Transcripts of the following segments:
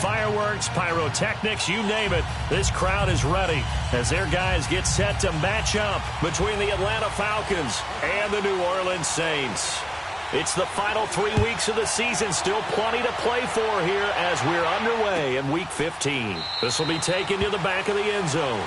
Fireworks, pyrotechnics, you name it, this crowd is ready as their guys get set to match up between the Atlanta Falcons and the New Orleans Saints. It's the final 3 weeks of the season, still plenty to play for here as we're underway in Week 15. This will be taken to the back of the end zone.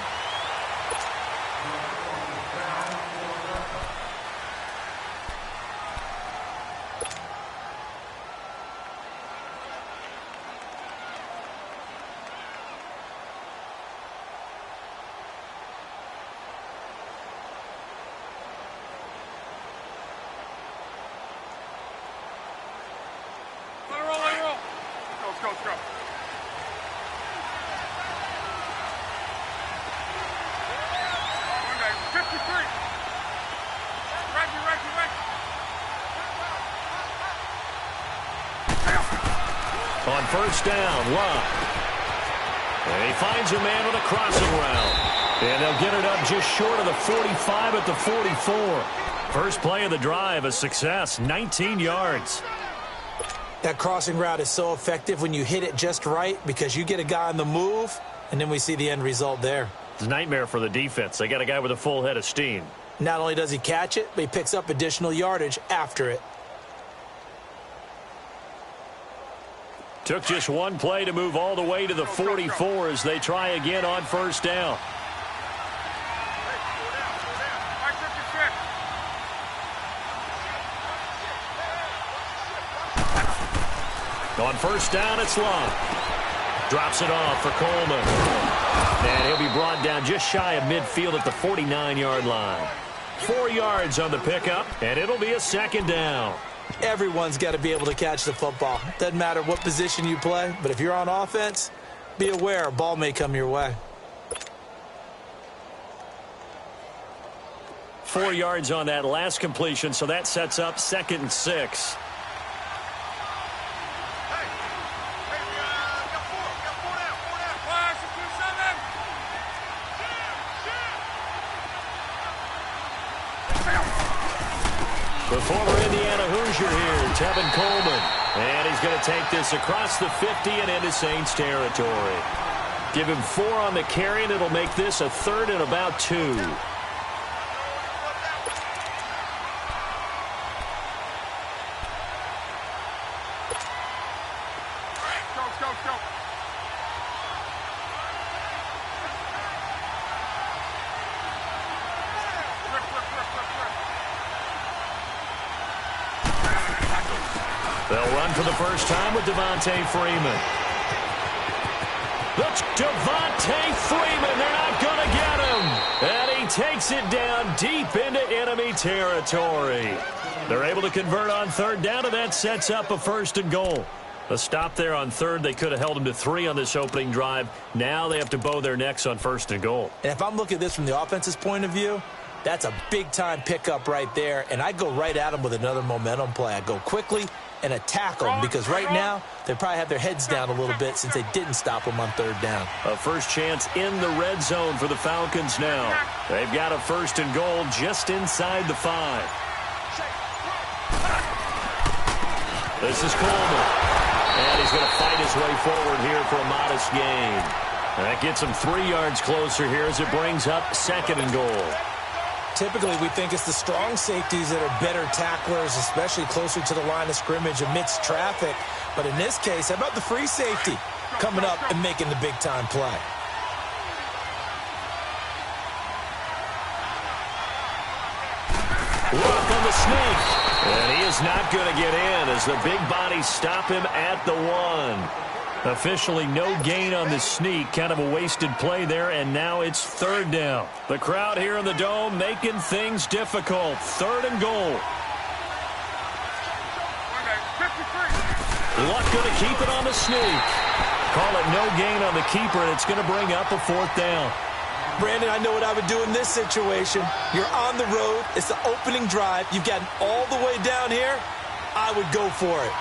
On first down, Love. And he finds a man with a crossing route. And they'll get it up just short of the 45 at the 44. First play of the drive, a success, 19 yards. That crossing route is so effective when you hit it just right because you get a guy on the move, and then we see the end result there. It's a nightmare for the defense. They got a guy with a full head of steam. Not only does he catch it, but he picks up additional yardage after it. Took just one play to move all the way to the 44 as they try again on first down. On first down, it's Love. Drops it off for Coleman. And he'll be brought down just shy of midfield at the 49-yard line. 4 yards on the pickup, and it'll be a second down. Everyone's got to be able to catch the football. Doesn't matter what position you play, but if you're on offense, be aware a ball may come your way. 4 yards on that last completion, so that sets up 2nd and 6. The former Indiana Hoosier here, Tevin Coleman. And he's going to take this across the 50 and into Saints territory. Give him 4 on the carry, and it'll make this a 3rd and about 2. They'll run for the first time with Devontae Freeman. That's Devontae Freeman. They're not going to get him. And he takes it down deep into enemy territory. They're able to convert on 3rd down, and that sets up a 1st and goal. A stop there on 3rd. They could have held him to 3 on this opening drive. Now they have to bow their necks on 1st and goal. And if I'm looking at this from the offense's point of view, that's a big-time pickup right there. And I go right at him with another momentum play. I go quickly and attack them because right now they probably have their heads down a little bit since they didn't stop them on 3rd down. A first chance in the red zone for the Falcons now. They've got a 1st and goal just inside the 5. This is Coleman. And he's going to fight his way forward here for a modest gain. That gets him 3 yards closer here as it brings up 2nd and goal. Typically, we think it's the strong safeties that are better tacklers, especially closer to the line of scrimmage amidst traffic. But in this case, how about the free safety coming up and making the big-time play? Rock on the sneak. And he is not going to get in as the big bodies stop him at the 1. Officially no gain on the sneak. Kind of a wasted play there, and now it's 3rd down. The crowd here in the Dome making things difficult. 3rd and goal. Luck going to keep it on the sneak. Call it no gain on the keeper, and it's going to bring up a 4th down. Brandon, I know what I would do in this situation. You're on the road. It's the opening drive. You've gotten all the way down here. I would go for it.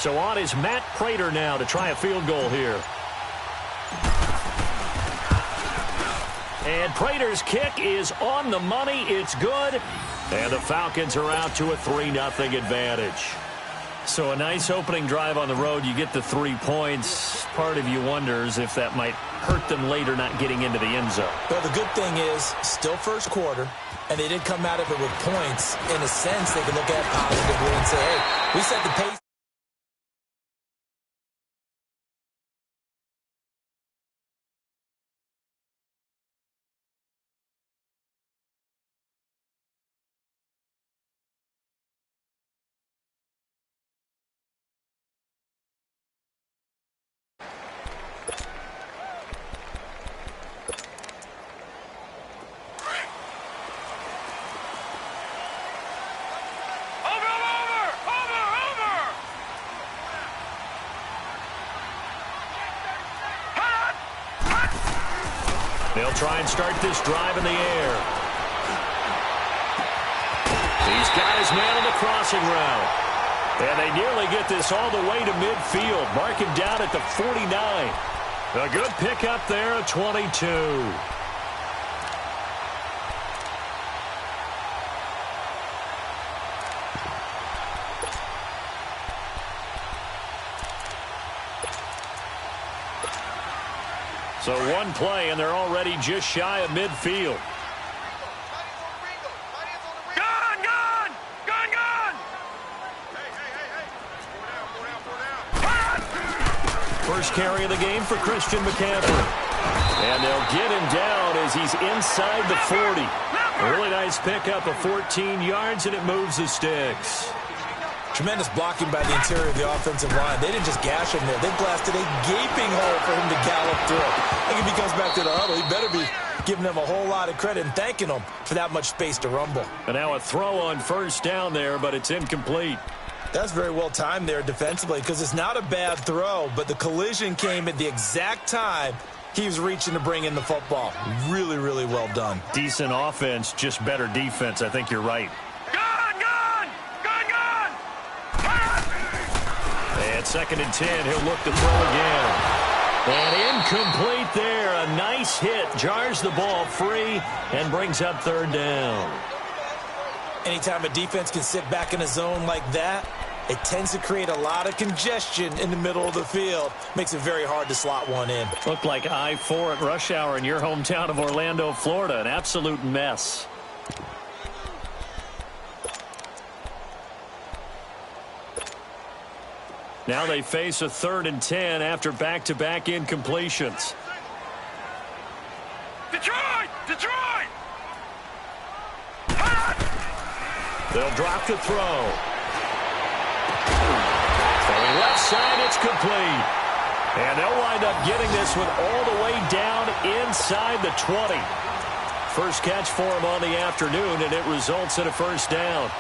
So on is Matt Prater now to try a field goal here. And Prater's kick is on the money. It's good. And the Falcons are out to a 3-0 advantage. So a nice opening drive on the road. You get the 3 points. Part of you wonders if that might hurt them later not getting into the end zone. Well, the good thing is still first quarter, and they did come out of it with points. In a sense, they can look at it positively and say, hey, we set the pace. They'll try and start this drive in the air. He's got his man on the crossing route. And they nearly get this all the way to midfield. Mark him down at the 49. A good pickup there, a 22. So one play, and they're already just shy of midfield. First carry of the game for Christian McCaffrey. And they'll get him down as he's inside the 40. A really nice pickup of 14 yards, and it moves the sticks. Tremendous blocking by the interior of the offensive line. They didn't just gash him there. They blasted a gaping hole for him to gallop through. I think if he comes back to the huddle, he better be giving them a whole lot of credit and thanking them for that much space to rumble. And now a throw on first down there, but it's incomplete. That's very well timed there defensively because it's not a bad throw, but the collision came at the exact time he was reaching to bring in the football. Really, really well done. Decent offense, just better defense. I think you're right. And 2nd and 10, he'll look to throw again. And incomplete there. A nice hit. Jars the ball free and brings up 3rd down. Anytime a defense can sit back in a zone like that, it tends to create a lot of congestion in the middle of the field. Makes it very hard to slot one in. Looked like I-4 at rush hour in your hometown of Orlando, Florida. An absolute mess. Now they face a 3rd and 10 after back-to-back incompletions. Detroit! They'll drop the throw. From the left side, it's complete. And they'll wind up getting this one all the way down inside the 20. First catch for him on the afternoon, and it results in a 1st down.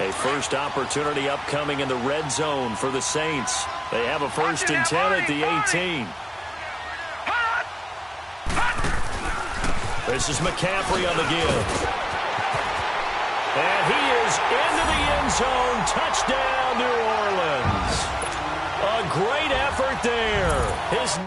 A first opportunity upcoming in the red zone for the Saints. They have a 1st and 10 at the 18. This is McCaffrey on the give. And he is into the end zone. Touchdown, New Orleans. A great effort there. His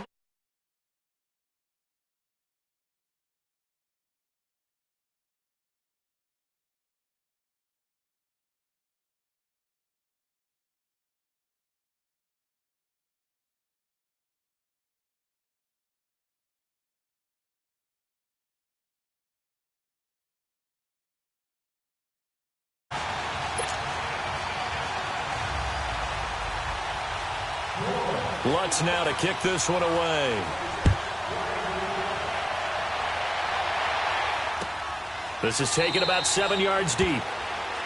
Lutz now to kick this one away. This is taken about 7 yards deep.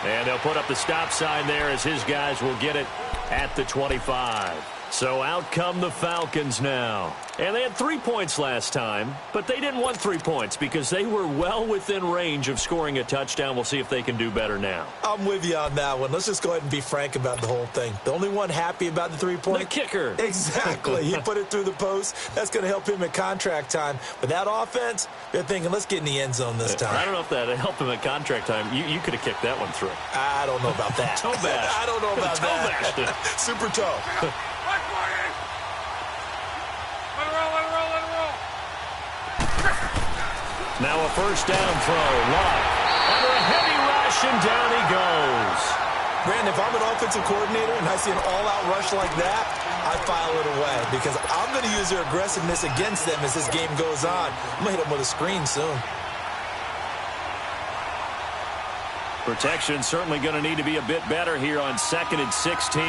And they'll put up the stop sign there as his guys will get it at the 25. So out come the Falcons now. And they had 3 points last time, but they didn't want 3 points because they were well within range of scoring a touchdown. We'll see if they can do better now. I'm with you on that one. Let's just go ahead and be frank about the whole thing. The only one happy about the 3-point? The kicker. Exactly. He put it through the post. That's going to help him at contract time. But that offense, they're thinking, let's get in the end zone this time. I don't know if that helped him at contract time. You could have kicked that one through. I don't know about that. Toe bash. I don't know about that. Super toe. Now a first down throw. Locke. Under a heavy rush, and down he goes. Brandon, if I'm an offensive coordinator and I see an all-out rush like that, I file it away because I'm going to use their aggressiveness against them as this game goes on. I'm going to hit them with a screen soon. Protection certainly going to need to be a bit better here on 2nd and 16.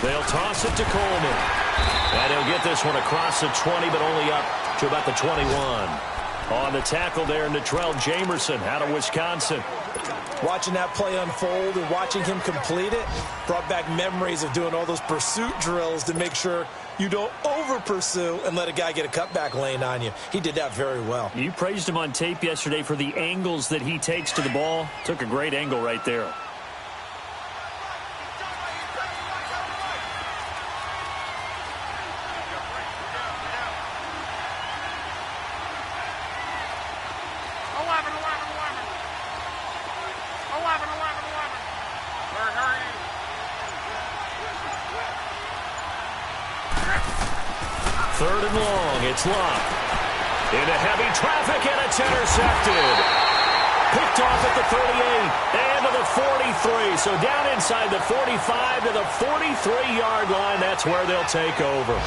They'll toss it to Coleman. And he'll get this one across the 20, but only up to about the 21. On the tackle there, Natrell Jamerson out of Wisconsin. Watching that play unfold and watching him complete it brought back memories of doing all those pursuit drills to make sure you don't over-pursue and let a guy get a cutback lane on you. He did that very well. You praised him on tape yesterday for the angles that he takes to the ball. Took a great angle right there. Third and long, it's Locke. Into heavy traffic, and it's intercepted. Picked off at the 38 and to the 43. So down inside the 45 to the 43-yard line. That's where they'll take over.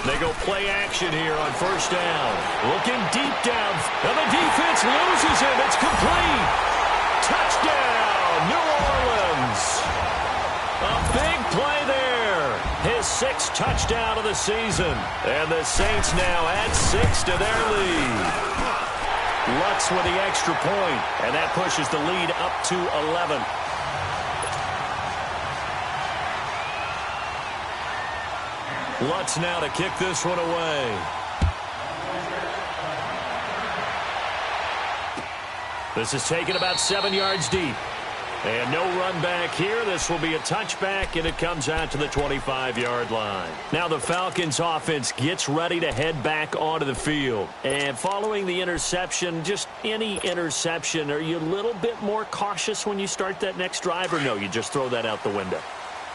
They go play action here on first down. Looking deep down, and the defense loses him. It's complete. Touchdown, New Orleans. A big play there. His 6th touchdown of the season. And the Saints now add 6 to their lead. Lutz with the extra point, and that pushes the lead up to 11. Lutz now to kick this one away. This is taken about 7 yards deep. And no run back here. This will be a touchback, and it comes out to the 25-yard line. Now the Falcons offense gets ready to head back onto the field. And following the interception, just any interception, are you a little bit more cautious when you start that next drive, or no, you just throw that out the window?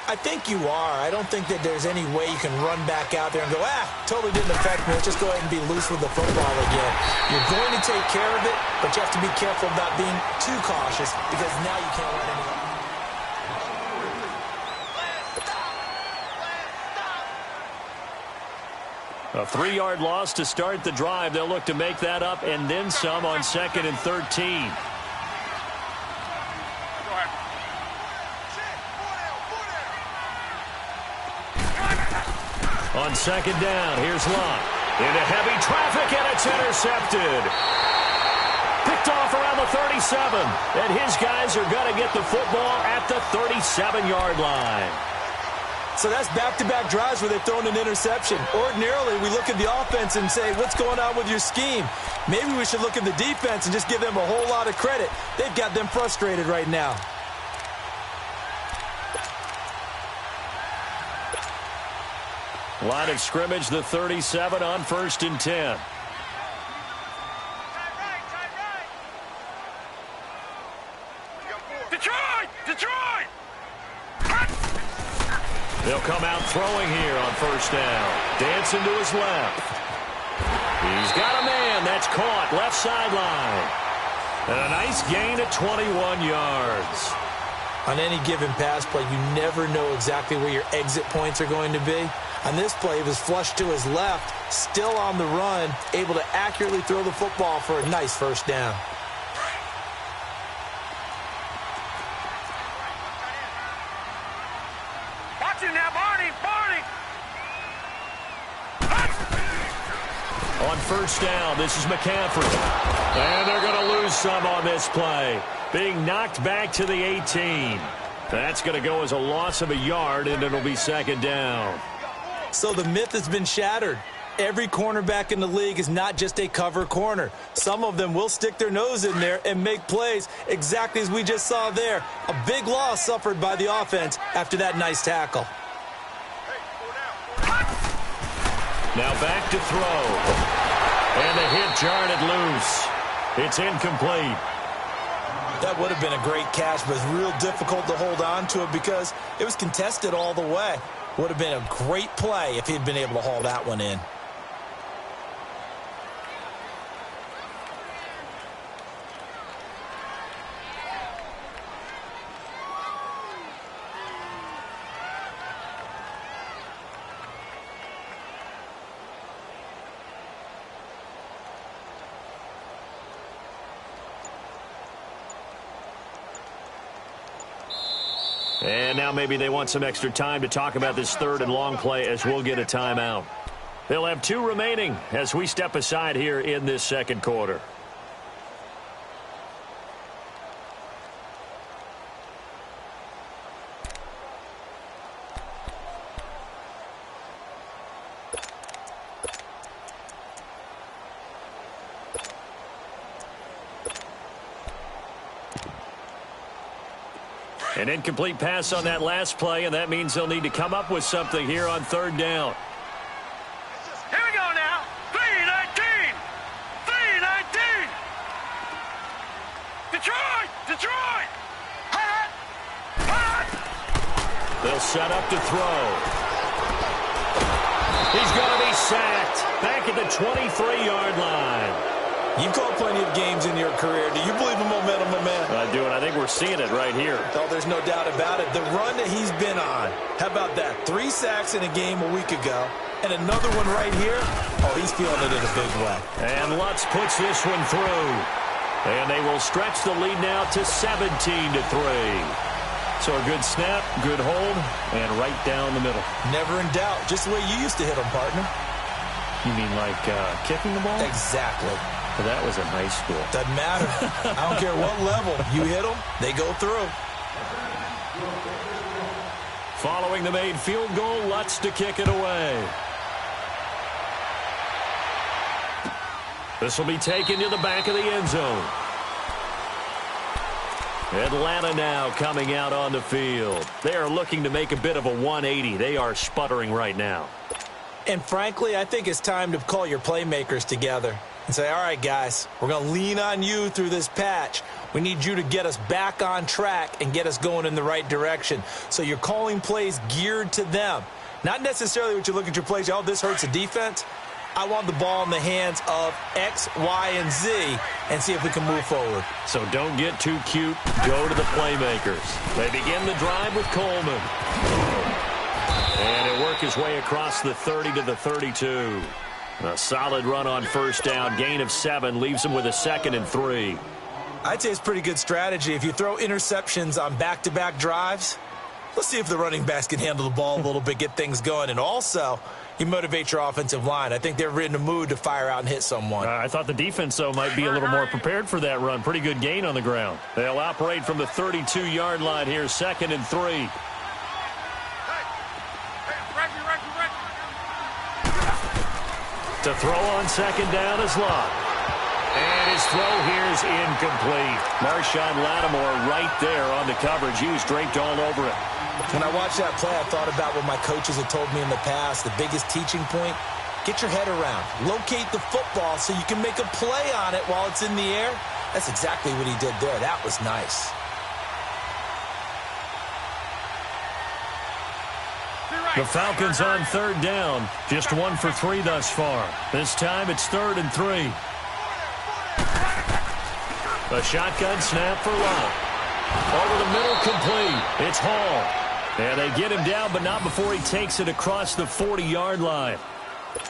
I think you are. I don't think that there's any way you can run back out there and go, totally didn't affect me. Let's just go ahead and be loose with the football again. You're going to take care of it, but you have to be careful about being too cautious because now you can't let anyone. A 3-yard loss to start the drive. They'll look to make that up and then some on 2nd and 13. On 2nd down, here's Locke. Into heavy traffic, and it's intercepted. Picked off around the 37. And his guys are going to get the football at the 37-yard line. So that's back-to-back drives where they've thrown an interception. Ordinarily, we look at the offense and say, what's going on with your scheme? Maybe we should look at the defense and just give them a whole lot of credit. They've got them frustrated right now. Line of scrimmage, the 37 on 1st and 10. Detroit! They'll come out throwing here on 1st down. Dancing to his left. He's got a man. That's caught. Left sideline. And a nice gain at 21 yards. On any given pass play, you never know exactly where your exit points are going to be. On this play, he was flushed to his left, still on the run, able to accurately throw the football for a nice first down. Watch him now, Barney! On first down, this is McCaffrey. And they're going to lose some on this play. Being knocked back to the 18. That's going to go as a loss of a yard, and it'll be second down. So the myth has been shattered. Every cornerback in the league is not just a cover corner. Some of them will stick their nose in there and make plays exactly as we just saw there. A big loss suffered by the offense after that nice tackle. Now back to throw. And the hit jarred it loose. It's incomplete. That would have been a great catch, but it's real difficult to hold on to it because it was contested all the way. Would have been a great play if he'd been able to haul that one in. And now maybe they want some extra time to talk about this third and long play as we'll get a timeout. They'll have 2 remaining as we step aside here in this second quarter. An incomplete pass on that last play, and that means they'll need to come up with something here on third down. Here we go now. 3-19. 3-19. Detroit. Hot. They'll set up to throw. He's going to be sacked back at the 23-yard line. You've called plenty of games in your career. Do you believe in momentum, my man? I do, and I think we're seeing it right here. Oh, there's no doubt about it. The run that he's been on. How about that? 3 sacks in a game a week ago. And another one right here. Oh, he's feeling it in a big way. And Lutz puts this one through. And they will stretch the lead now to 17-3. So a good snap, good hold, and right down the middle. Never in doubt. Just the way you used to hit them, partner. You mean like kicking the ball? Exactly. Well, that was in high school. Doesn't matter. I don't care what level. You hit them, they go through. Following the made field goal, Lutz to kick it away. This will be taken to the back of the end zone. Atlanta now coming out on the field. They are looking to make a bit of a 180. They are sputtering right now. And frankly, I think it's time to call your playmakers together and say, all right, guys, we're going to lean on you through this patch. We need you to get us back on track and get us going in the right direction. So you're calling plays geared to them. Not necessarily what you look at your plays, oh, this hurts the defense. I want the ball in the hands of X, Y, and Z and see if we can move forward. So don't get too cute. Go to the playmakers. They begin the drive with Coleman. And he'll work his way across the 30 to the 32. A solid run on first down. Gain of 7 leaves him with a 2nd and 3. I'd say it's pretty good strategy. If you throw interceptions on back-to-back drives, let's see if the running backs can handle the ball a little bit, get things going. And also, you motivate your offensive line. I think they're in a mood to fire out and hit someone. I thought the defense, though, might be a little more prepared for that run. Pretty good gain on the ground. They'll operate from the 32-yard line here, 2nd and 3. To throw on 2nd down is Lott. And his throw here is incomplete. Marshawn Lattimore right there on the coverage. He was draped all over it. When I watched that play, I thought about what my coaches had told me in the past. The biggest teaching point, get your head around. Locate the football so you can make a play on it while it's in the air. That's exactly what he did there. That was nice. The Falcons on 3rd down. Just 1 for 3 thus far. This time it's 3rd and 3. A shotgun snap for Lott. Over the middle, complete. It's Hall. And they get him down, but not before he takes it across the 40-yard line.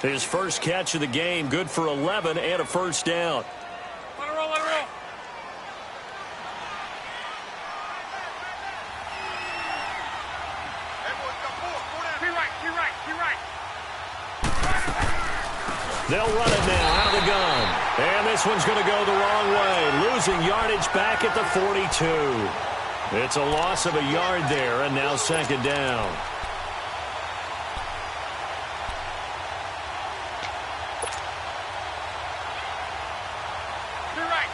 His first catch of the game, good for 11 and a first down. Let it roll, let it roll. Be right. They'll run it now out of the gun. And this one's going to go the wrong way, losing yardage back at the 42. It's a loss of a yard there, and now second down. Be right.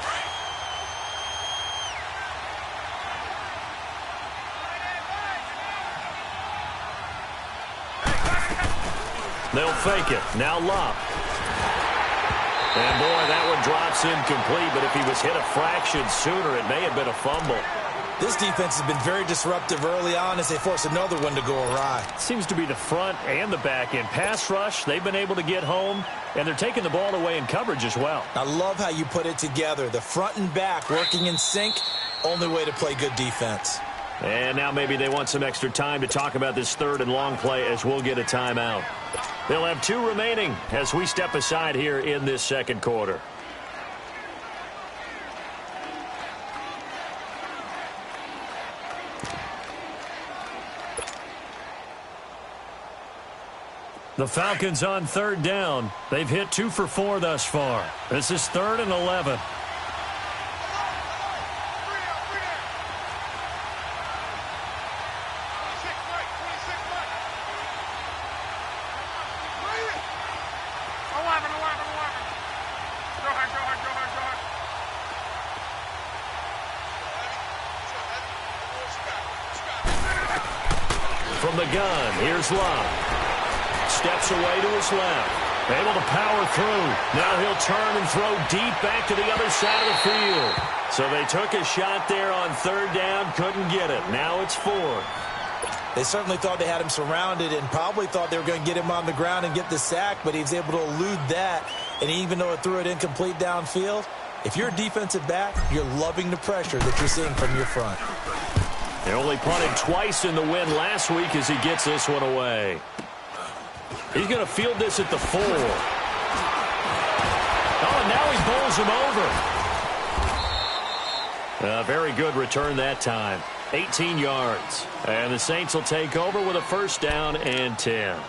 They'll fake it. Now Lop. And, boy, that one drops incomplete, but if he was hit a fraction sooner, it may have been a fumble. This defense has been very disruptive early on as they force another one to go awry. Seems to be the front and the back end. Pass rush, they've been able to get home, and they're taking the ball away in coverage as well. I love how you put it together. The front and back working in sync, only way to play good defense. And now maybe they want some extra time to talk about this third and long play as we'll get a timeout. They'll have 2 remaining as we step aside here in this second quarter. The Falcons on third down. They've hit 2 for 4 thus far. This is 3rd and 11. From the gun, here's Love. Steps away to his left. Able to power through. Now he'll turn and throw deep back to the other side of the field. So they took a shot there on third down, couldn't get it. Now it's 4th. They certainly thought they had him surrounded and probably thought they were going to get him on the ground and get the sack, but he was able to elude that. And even though it threw it incomplete downfield, if you're a defensive back, you're loving the pressure that you're seeing from your front. They only punted twice in the win last week as he gets this one away. He's going to field this at the 4. Oh, and now he bowls him over. A very good return that time. 18 yards. And the Saints will take over with a first down and 10.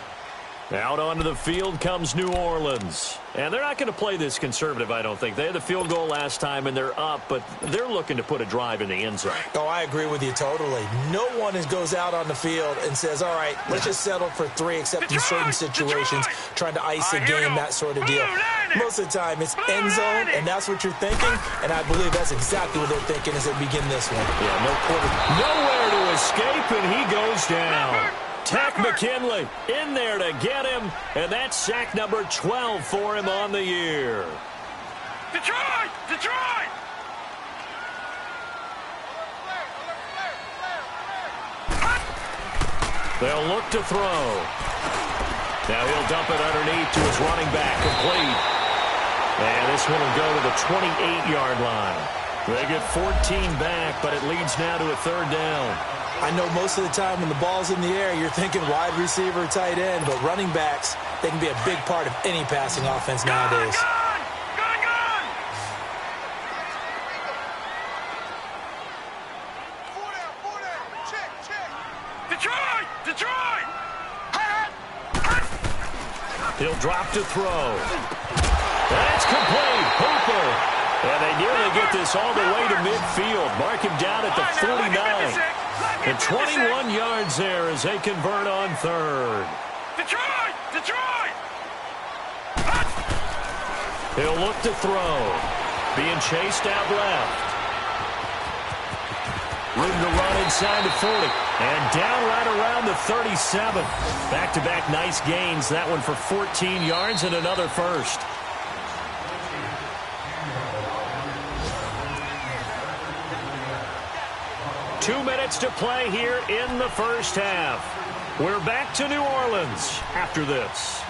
Out onto the field comes New Orleans. And they're not going to play this conservative, I don't think. They had the field goal last time, and they're up, but they're looking to put a drive in the end zone. Oh, I agree with you totally. No one goes out on the field and says, all right, let's just settle for 3, except in certain situations, trying to ice a game, that sort of deal. Most of the time, it's end zone, and that's what you're thinking, and I believe that's exactly what they're thinking as they begin this one. Yeah, no quarter. Nowhere to escape, and he goes down. Tack McKinley in there to get him, and that's sack number 12 for him on the year. Detroit! Detroit! They'll look to throw. Now he'll dump it underneath to his running back, complete. And this one will go to the 28-yard line. They get 14 back, but it leads now to a third down. I know most of the time when the ball's in the air, you're thinking wide receiver, tight end, but running backs, they can be a big part of any passing offense nowadays. Gun! Detroit! Detroit! He'll drop to throw. That's complete. Hooper. And they nearly get this all the way to midfield. Mark him down at the 49. And 21 yards there as they convert on third. Detroit! Detroit! He'll look to throw. Being chased out left. Room to run inside the 40. And down right around the 37. Back-to-back nice gains. That one for 14 yards and another first. Two minutes to play here in the first half. We're back to New Orleans after this.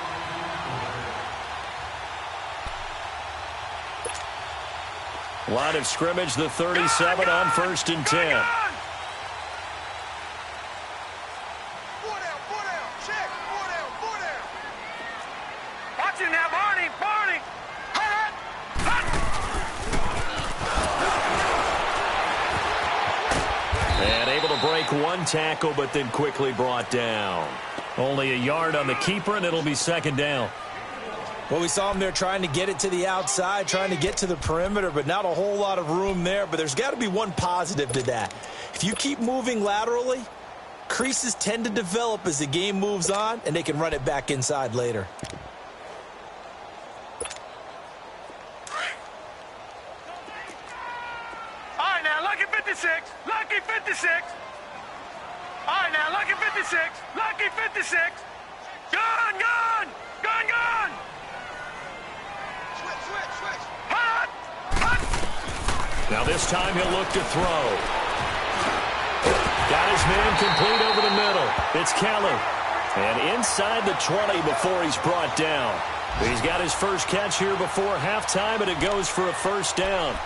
Line of scrimmage, the 37 on 1st and 10. make one tackle, but then quickly brought down. Only a yard on the keeper, and it'll be second down. Well, we saw him there trying to get it to the outside, trying to get to the perimeter, but not a whole lot of room there. But there's got to be one positive to that. If you keep moving laterally, creases tend to develop as the game moves on, and they can run it back inside later. All right, now, lucky 56. Lucky 56. All right, now, lucky 56. Lucky 56. Gun, gun. Gun, gun. Switch. Hot. Hot. Now this time he'll look to throw. Got his man complete over the middle. It's Kelly. And inside the 20 before he's brought down. He's got his first catch here before halftime, and it goes for a first down.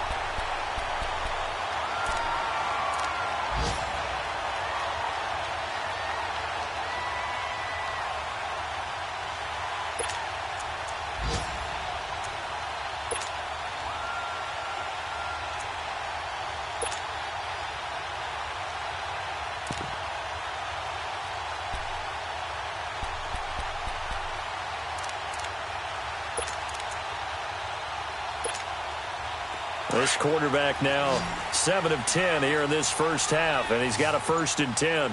This quarterback now 7 of 10 here in this first half, and he's got a 1st and 10.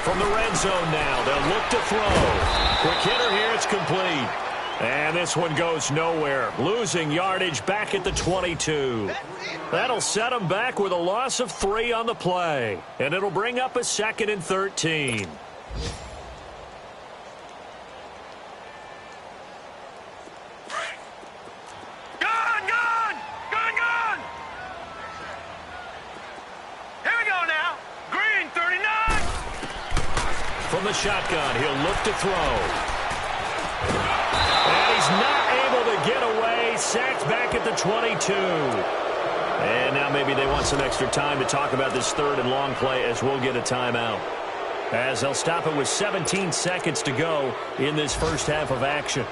From the red zone now, they'll look to throw. Quick hitter here, it's complete. And this one goes nowhere. Losing yardage back at the 22. That'll set him back with a loss of 3 on the play. And it'll bring up a 2nd and 13. From the shotgun, he'll look to throw. And he's not able to get away. Sacked back at the 22. And now maybe they want some extra time to talk about this 3rd and long play, as we'll get a timeout. As they'll stop it with 17 seconds to go in this first half of action.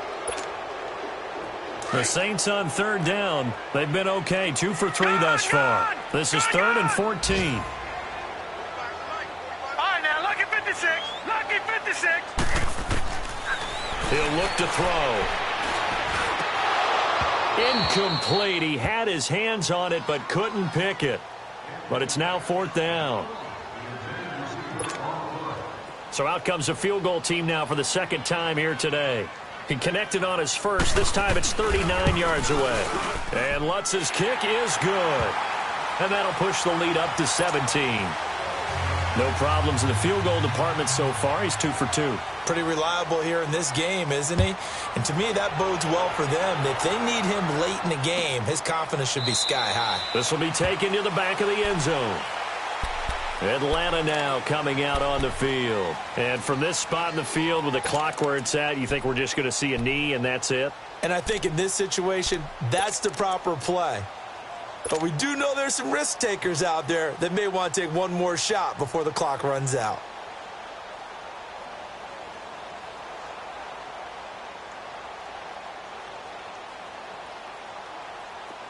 The Saints on 3rd down. They've been okay, 2 for 3 thus far. This is 3rd and 14. He'll look to throw. Incomplete. He had his hands on it but couldn't pick it. But it's now 4th down. So out comes a field goal team now for the 2nd time here today. He connected on his first. This time it's 39 yards away. And Lutz's kick is good. And that'll push the lead up to 17. No problems in the field goal department so far. He's 2 for 2. Pretty reliable here in this game, isn't he? And to me, that bodes well for them. If they need him late in the game, his confidence should be sky high. This will be taken to the back of the end zone. Atlanta now coming out on the field. And from this spot in the field with the clock where it's at, you think we're just going to see a knee and that's it? And I think in this situation, that's the proper play. But we do know there's some risk takers out there that may want to take one more shot before the clock runs out.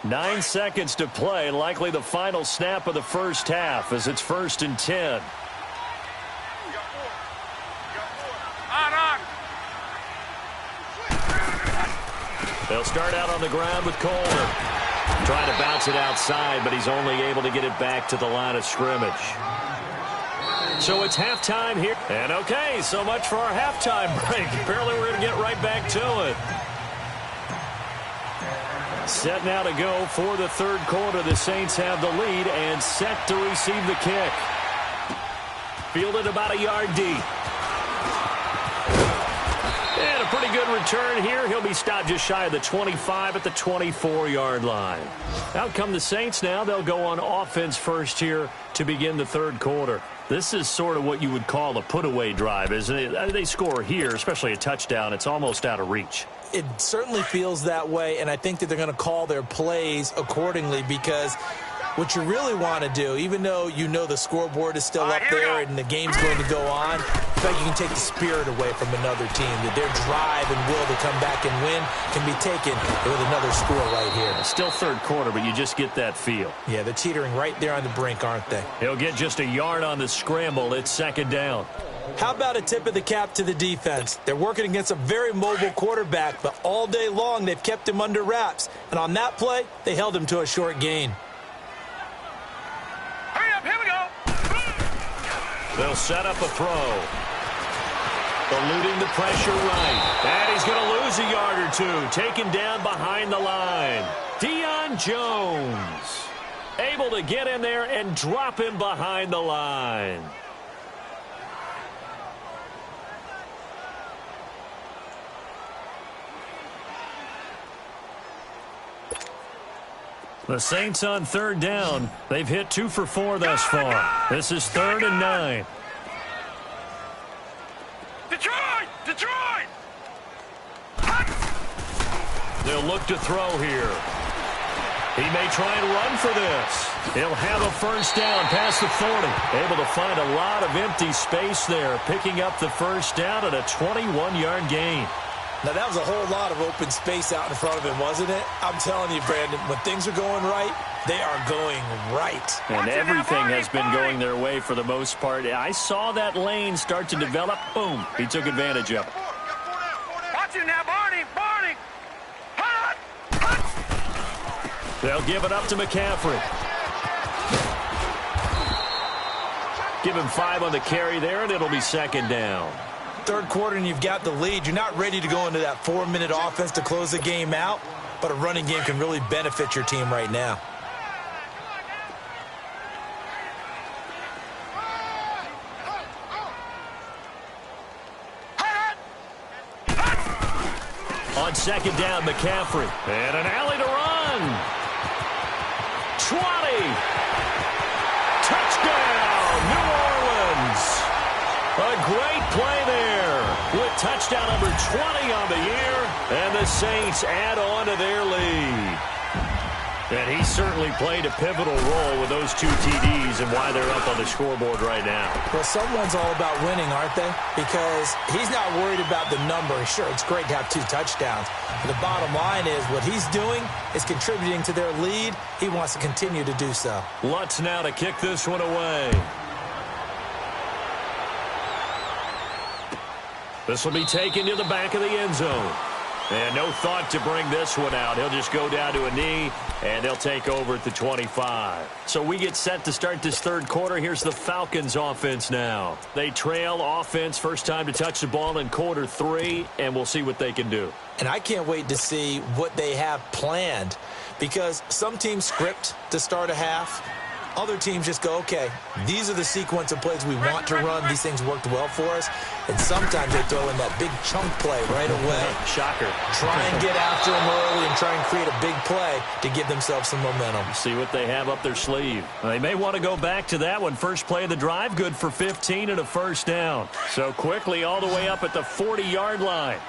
Nine seconds to play, likely the final snap of the first half as it's 1st and 10. They'll start out on the ground with Coleman. Trying to bounce it outside, but he's only able to get it back to the line of scrimmage. So it's halftime here. And okay, so much for our halftime break. Apparently we're going to get right back to it. Set now to go for the 3rd quarter. The Saints have the lead and set to receive the kick. Fielded about a yard deep. And a pretty good return here. He'll be stopped just shy of the 25 at the 24-yard line. Out come the Saints now. They'll go on offense first here to begin the 3rd quarter. This is sort of what you would call a put-away drive, isn't it? They score here, especially a touchdown. It's almost out of reach. It certainly feels that way, and I think that they're going to call their plays accordingly because What you really want to do, even though you know the scoreboard is still up there and the game's going to go on, I feel like you can take the spirit away from another team, that their drive and will to come back and win can be taken with another score right here. Still third quarter, but you just get that feel. Yeah, they're teetering right there on the brink, aren't they? He'll get just a yard on the scramble. It's second down. How about a tip of the cap to the defense? They're working against a very mobile quarterback, but all day long they've kept him under wraps. And on that play, they held him to a short gain. Hurry up, here we go. They'll set up a throw. Eluding the pressure right. And he's going to lose a yard or two. Taken down behind the line. Deion Jones able to get in there and drop him behind the line. The Saints on third down. They've hit 2 for 4 thus far. This is 3rd and 9. Detroit! Detroit! They'll look to throw here. He may try and run for this. He'll have a first down past the 40. Able to find a lot of empty space there, picking up the first down at a 21-yard gain. Now, that was a whole lot of open space out in front of him, wasn't it? I'm telling you, Brandon, when things are going right, they are going right. And everything has been going their way for the most part. I saw that lane start to develop. Boom. He took advantage of it. Watch it now, Barney! Barney! Hot! They'll give it up to McCaffrey. Give him 5 on the carry there, and it'll be second down. Third quarter and you've got the lead. You're not ready to go into that 4-minute offense to close the game out, but a running game can really benefit your team right now. On second down, McCaffrey. And an alley to run. 20. Touchdown, New Orleans. A great play there with touchdown number 20 on the year, and the Saints add on to their lead. And he certainly played a pivotal role with those 2 TDs and why they're up on the scoreboard right now. Well, someone's all about winning, aren't they? Because he's not worried about the number. Sure, it's great to have 2 touchdowns. But the bottom line is what he's doing is contributing to their lead. He wants to continue to do so. Lutz now to kick this one away. This will be taken to the back of the end zone. And no thought to bring this one out. He'll just go down to a knee, and they'll take over at the 25. So we get set to start this third quarter. Here's the Falcons offense now. They trail offense, first time to touch the ball in quarter 3, and we'll see what they can do. And I can't wait to see what they have planned, because some teams script to start a half. Other teams just go, okay, these are the sequence of plays we want to run. These things worked well for us. And sometimes they throw in that big chunk play right away. Shocker. Try and get after them early and try and create a big play to give themselves some momentum. See what they have up their sleeve. They may want to go back to that one. First play of the drive, good for 15 and a first down. So quickly all the way up at the 40-yard line.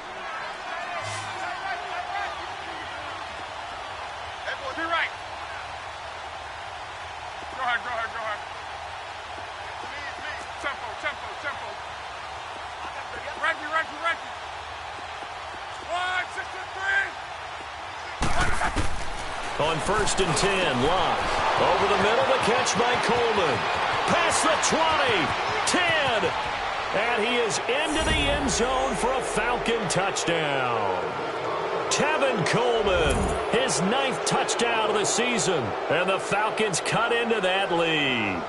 On 1st and 10, Locke. Over the middle, the catch by Coleman. Past the 20, 10, and he is into the end zone for a Falcon touchdown. Tevin Coleman, his 9th touchdown of the season, and the Falcons cut into that lead.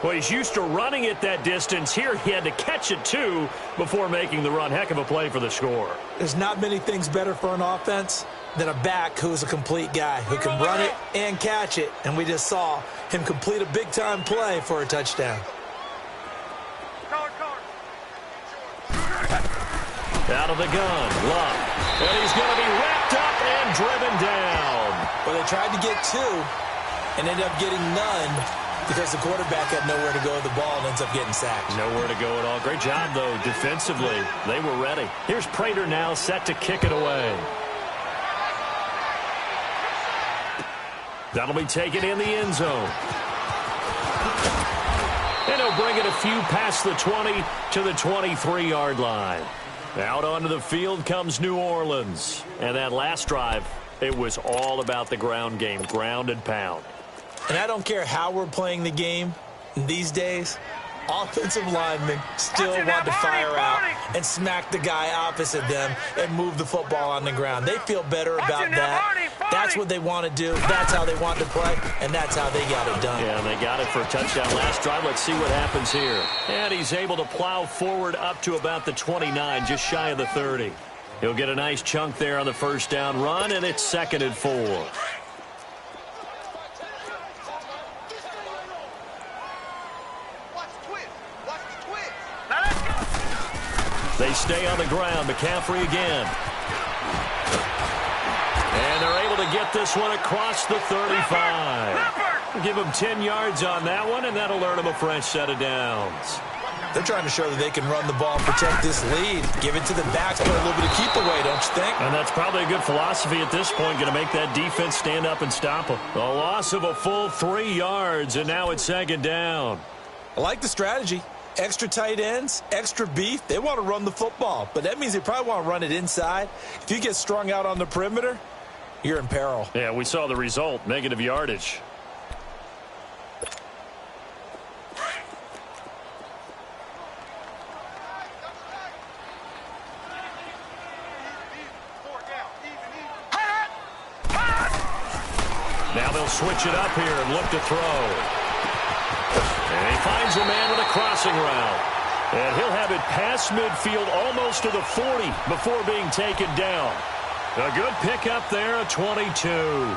Well, he's used to running it that distance. Here he had to catch it, too, before making the run. Heck of a play for the score. There's not many things better for an offense than a back who's a complete guy, who can run it and catch it. And we just saw him complete a big-time play for a touchdown. Out of the gun, Locke. And he's going to be wrapped up and driven down. Well, they tried to get 2 and ended up getting none because the quarterback had nowhere to go with the ball and ends up getting sacked. Nowhere to go at all. Great job, though, defensively. They were ready. Here's Prater now set to kick it away. That'll be taken in the end zone. And he'll bring it a few past the 20 to the 23-yard line. Out onto the field comes New Orleans. And that last drive, it was all about the ground game, ground and pound. And I don't care how we're playing the game these days, offensive linemen still want to fire out and smack the guy opposite them and move the football on the ground. They feel better about that. That's what they want to do. That's how they want to play, and that's how they got it done. Yeah, they got it for a touchdown last drive. Let's see what happens here. And he's able to plow forward up to about the 29, just shy of the 30. He'll get a nice chunk there on the first down run, and it's 2nd and 4. They stay on the ground. McCaffrey again. And they're able to get this one across the 35. Give them 10 yards on that one, and that'll earn them a fresh set of downs. They're trying to show that they can run the ball and protect this lead. Give it to the backs, put a little bit of keep away, don't you think? And that's probably a good philosophy at this point, going to make that defense stand up and stop them. A loss of a full 3 yards, and now it's 2nd down. I like the strategy. Extra tight ends, extra beef. They want to run the football, but that means they probably want to run it inside. If you get strung out on the perimeter, you're in peril. Yeah, we saw the result, negative yardage. Now they'll switch it up here and look to throw. And he finds a man with a crossing route. And he'll have it past midfield almost to the 40 before being taken down. A good pickup there, a 22.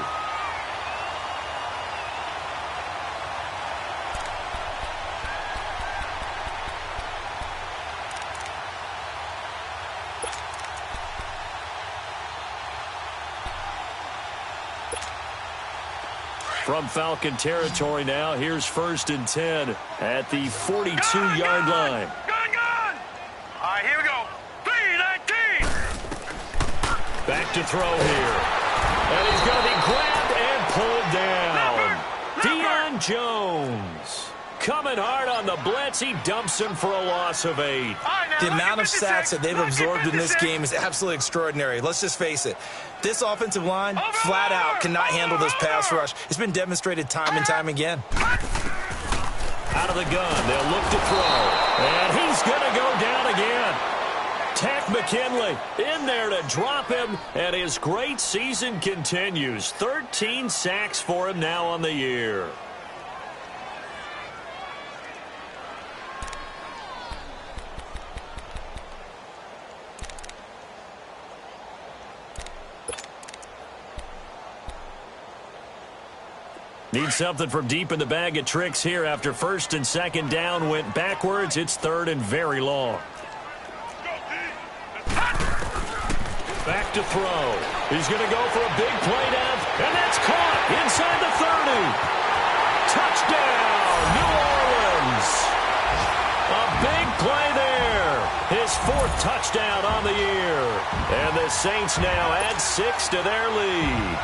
From Falcon territory now, here's 1st and 10 at the 42-yard line. Gun! All right, here we go. 3-19. Back to throw here. And he's going to be grabbed and pulled down. Deion Jones coming hard on the blitz. He dumps him for a loss of 8. The amount of sacks that they've absorbed in this game is absolutely extraordinary. Let's just face it. This offensive line, flat out, cannot handle this pass rush. It's been demonstrated time and time again. Out of the gun, they'll look to throw. And he's going to go down again. Tack McKinley in there to drop him, and his great season continues. 13 sacks for him now on the year. Need something from deep in the bag of tricks here after 1st and 2nd down went backwards. It's 3rd and very long. Back to throw. He's going to go for a big play down, and that's caught inside the 30. Touchdown, New Orleans. A big play there. His 4th touchdown on the year. And the Saints now add 6 to their lead.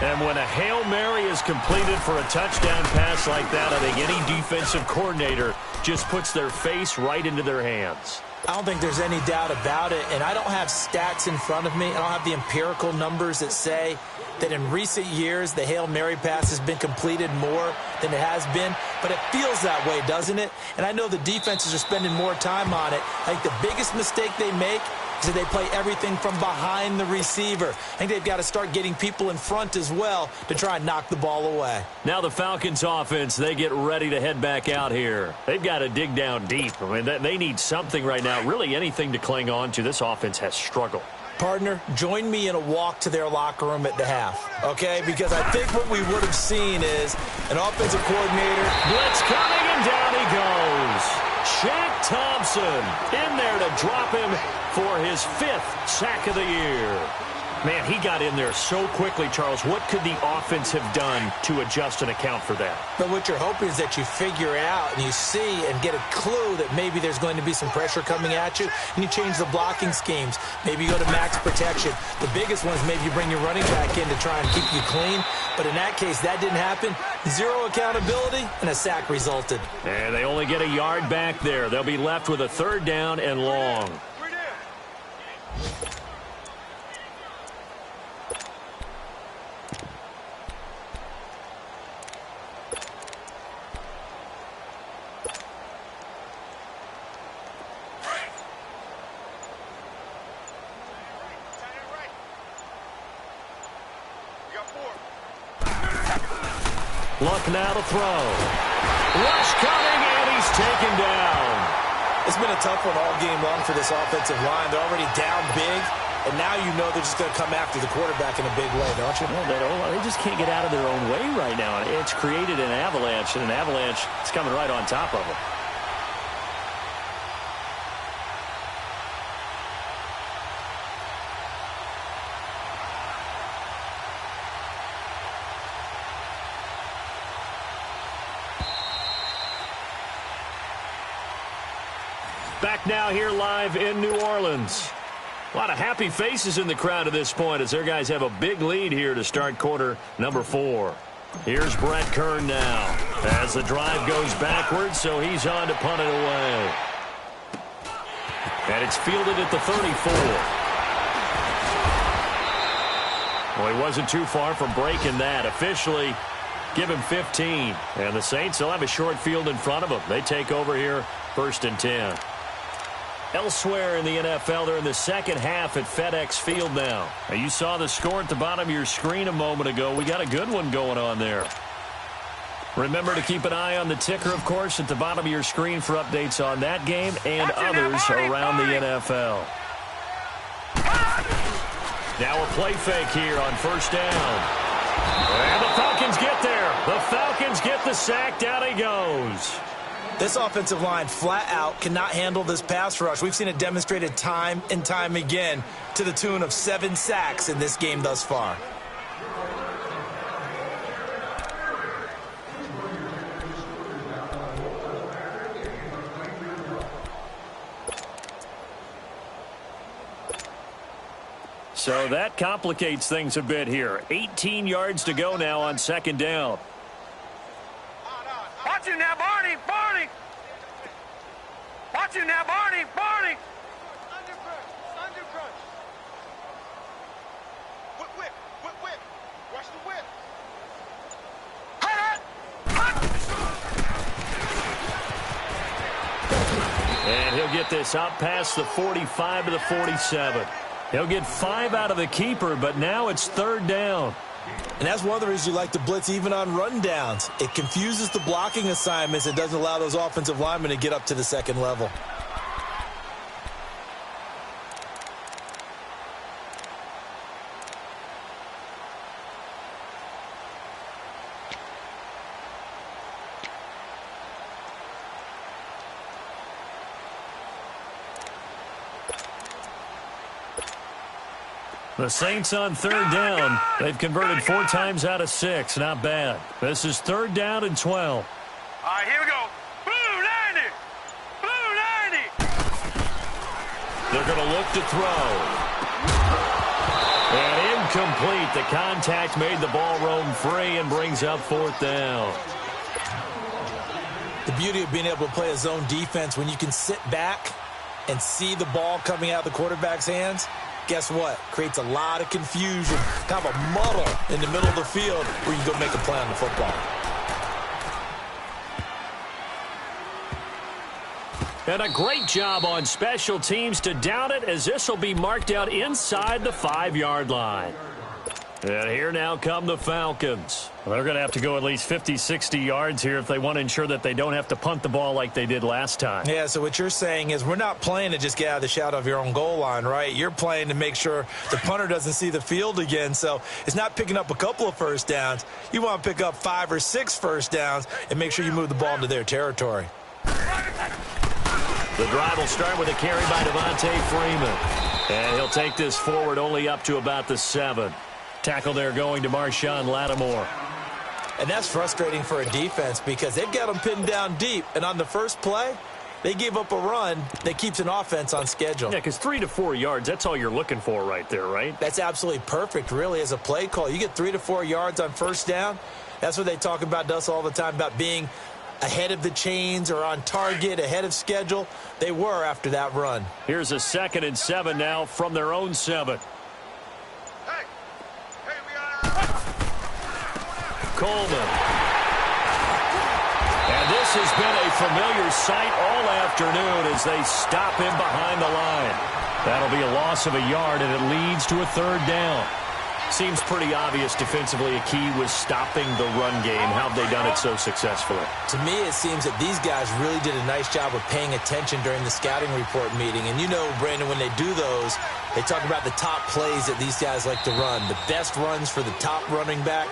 And when a Hail Mary is completed for a touchdown pass like that, I think any defensive coordinator just puts their face right into their hands. I don't think there's any doubt about it, and I don't have stats in front of me. I don't have the empirical numbers that say that in recent years the Hail Mary pass has been completed more than it has been, but it feels that way, doesn't it? And I know the defenses are spending more time on it. I think the biggest mistake they make is that they play everything from behind the receiver. I think they've got to start getting people in front as well to try and knock the ball away. Now the Falcons offense, they get ready to head back out here. They've got to dig down deep. I mean, they need something right now, really anything to cling on to. This offense has struggled. Partner, join me in a walk to their locker room at the half, okay? Because I think what we would have seen is an offensive coordinator. Blitz coming, and down he goes. Shaq Thompson in there to drop him for his 5th sack of the year. Man, he got in there so quickly, Charles. What could the offense have done to adjust and account for that? But what you're hoping is that you figure out and you see and get a clue that maybe there's going to be some pressure coming at you, and you change the blocking schemes. Maybe you go to max protection. The biggest one is maybe you bring your running back in to try and keep you clean. But in that case, that didn't happen. Zero accountability, and a sack resulted. And they only get a yard back there. They'll be left with a 3rd down and long. Luck now to throw. Rush coming, and he's taken down. It's been a tough one all game long for this offensive line. They're already down big, and now you know they're just going to come after the quarterback in a big way, don't you? Well, they just can't get out of their own way right now. It's created an avalanche, and an avalanche is coming right on top of them. Back now here live in New Orleans. A lot of happy faces in the crowd at this point as their guys have a big lead here to start quarter number 4. Here's Brett Kern now as the drive goes backwards, so he's on to punt it away. And it's fielded at the 34. Well, he wasn't too far from breaking that. Officially, give him 15. And the Saints will have a short field in front of them. They take over here, 1st and 10. Elsewhere in the NFL, they're in the second half at FedEx Field now. Now, you saw the score at the bottom of your screen a moment ago. We got a good one going on there. Remember to keep an eye on the ticker, of course, at the bottom of your screen for updates on that game and others around the NFL. Now a play fake here on 1st down. And the Falcons get there. The Falcons get the sack. Down he goes. This offensive line flat out cannot handle this pass rush. We've seen it demonstrated time and time again to the tune of 7 sacks in this game thus far. So that complicates things a bit here. 18 yards to go now on 2nd down. Watch it now, Barney! Barney! Watch it now, Barney! Barney! Under crunch. Whip. Watch the whip. And he'll get this out past the 45 to the 47. He'll get 5 out of the keeper, but now it's 3rd down. And that's one of the reasons you like to blitz even on rundowns. It confuses the blocking assignments. It doesn't allow those offensive linemen to get up to the 2nd level. The Saints on 3rd down. They've converted 4 times out of 6. Not bad. This is 3rd down and 12. All right, here we go. Blue 90! Blue 90! They're going to look to throw. And incomplete. The contact made the ball roam free and brings up 4th down. The beauty of being able to play a zone defense when you can sit back and see the ball coming out of the quarterback's hands, guess what? Creates a lot of confusion, kind of a muddle in the middle of the field where you can go make a play on the football. And a great job on special teams to down it, as this will be marked out inside the 5-yard line. And here now come the Falcons. Well, they're going to have to go at least 50, 60 yards here if they want to ensure that they don't have to punt the ball like they did last time. Yeah, so what you're saying is we're not playing to just get out of the shadow of your own goal line, right? You're playing to make sure the punter doesn't see the field again. So it's not picking up a couple of first downs. You want to pick up 5 or 6 first downs and make sure you move the ball into their territory. The drive will start with a carry by Devontae Freeman. And he'll take this forward only up to about the 7. Tackle there going to Marshawn Lattimore. And that's frustrating for a defense because they've got them pinned down deep. And on the first play, they gave up a run that keeps an offense on schedule. Yeah, because 3 to 4 yards, that's all you're looking for right there, right? That's absolutely perfect, really, as a play call. You get 3 to 4 yards on first down. That's what they talk about to us all the time, about being ahead of the chains or on target, ahead of schedule. They were after that run. Here's a 2nd and 7 now from their own 7. Coleman. And this has been a familiar sight all afternoon as they stop him behind the line. That'll be a loss of a yard, and it leads to a 3rd down. Seems pretty obvious defensively a key was stopping the run game. How have they done it so successfully? To me, it seems that these guys really did a nice job of paying attention during the scouting report meeting. And you know, Brandon, when they do those, they talk about the top plays that these guys like to run. The best runs for the top running back,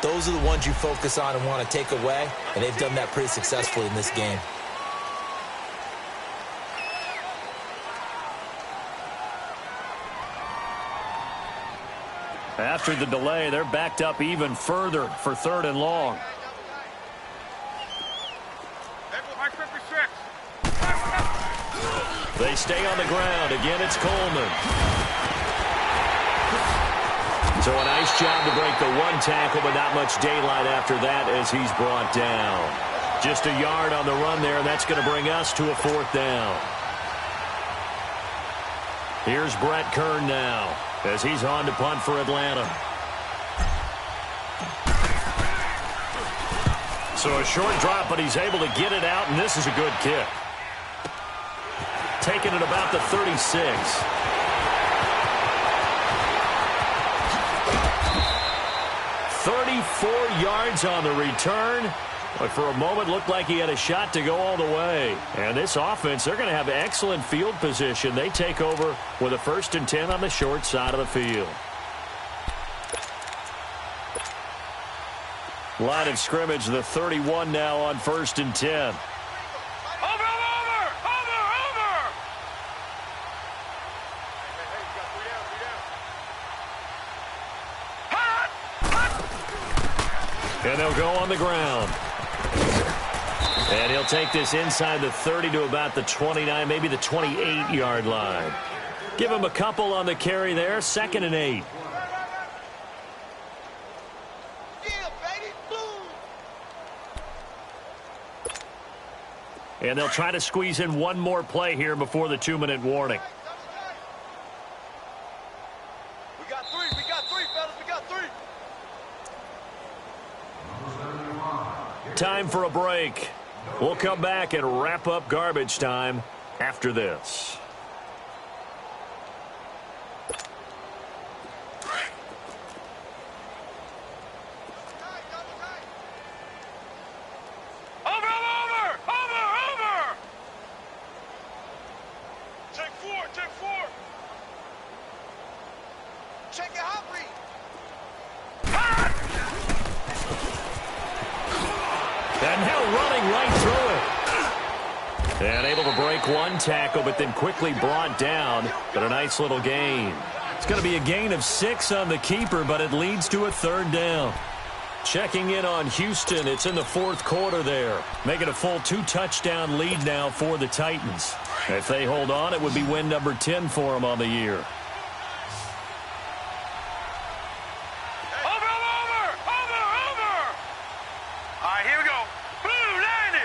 those are the ones you focus on and want to take away. And they've done that pretty successfully in this game. After the delay, they're backed up even further for 3rd and long. They stay on the ground. Again, it's Coleman. So a nice job to break the 1 tackle, but not much daylight after that as he's brought down. Just a yard on the run there, and that's going to bring us to a 4th down. Here's Brett Kern now as he's on to punt for Atlanta. So a short drop, but he's able to get it out, and this is a good kick. Taking it about the 36. 34 yards on the return. But for a moment, looked like he had a shot to go all the way. And this offense, they're going to have excellent field position. They take over with a 1st and 10 on the short side of the field. Line of scrimmage, the 31 now on 1st and 10. And they'll go on the ground. And he'll take this inside the 30 to about the 29, maybe the 28-yard line. Give him a couple on the carry there, 2nd and 8. And they'll try to squeeze in one more play here before the 2-minute warning. We got three, fellas, we got 3. Time for a break. We'll come back and wrap up garbage time after this. Take four. Check it out, read. And now running right through it. And able to break 1 tackle, but then quickly brought down. But a nice little gain. It's going to be a gain of 6 on the keeper, but it leads to a 3rd down. Checking in on Houston. It's in the 4th quarter there. Making a full 2-touchdown lead now for the Titans. If they hold on, it would be win number 10 for them on the year. Over. All right, here we go. Blue 90.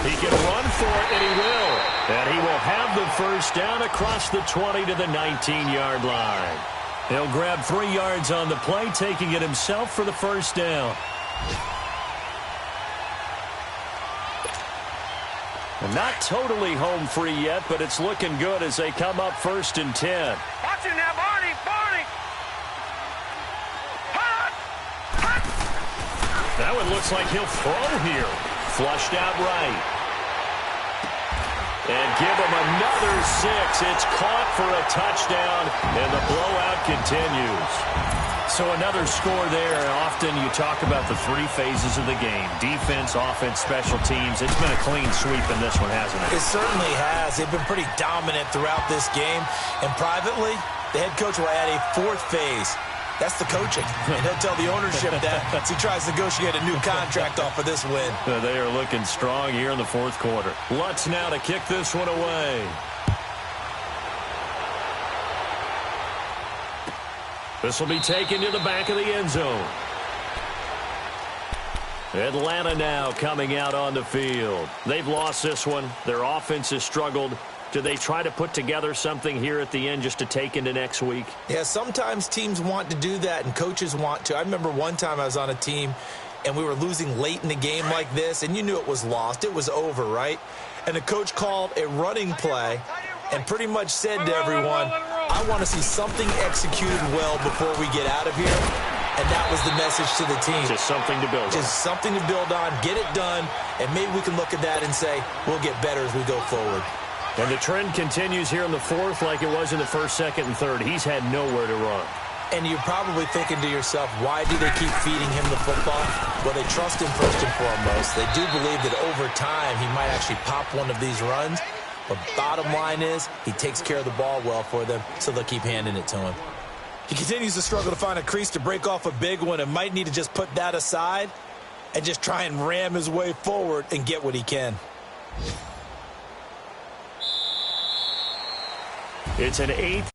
He can run for it, and he will. And he will have the 1st down across the 20 to the 19-yard line. He'll grab 3 yards on the play, taking it himself for the 1st down. Not totally home free yet, but it's looking good as they come up 1st and 10. Watch it now, Barney. That one looks like he'll throw here. Flushed out right. And give him another 6. It's caught for a touchdown, and the blowout continues. So another score there. Often you talk about the three phases of the game: defense, offense, special teams. It's been a clean sweep in this one, hasn't it? It certainly has. They've been pretty dominant throughout this game. And privately, the head coach will add a fourth phase. That's the coaching. And he'll tell the ownership that as he tries to negotiate a new contract off of this win. They are looking strong here in the fourth quarter. Lutz now to kick this one away. This will be taken to the back of the end zone. Atlanta now coming out on the field. They've lost this one. Their offense has struggled. Do they try to put together something here at the end just to take into next week? Yeah, sometimes teams want to do that and coaches want to. I remember one time I was on a team and we were losing late in the game like this, and you knew it was lost. It was over, right? And the coach called a running play and pretty much said to everyone, I want to see something executed well before we get out of here. And that was the message to the team. Just something to build on. Just something to build on, get it done, and maybe we can look at that and say, we'll get better as we go forward. And the trend continues here in the fourth like it was in the first, second, and third. He's had nowhere to run. And you're probably thinking to yourself, why do they keep feeding him the football? Well, they trust him first and foremost. They do believe that over time he might actually pop one of these runs. But bottom line is, he takes care of the ball well for them, so they'll keep handing it to him. He continues to struggle to find a crease to break off a big one and might need to just put that aside and just try and ram his way forward and get what he can. It's an 8th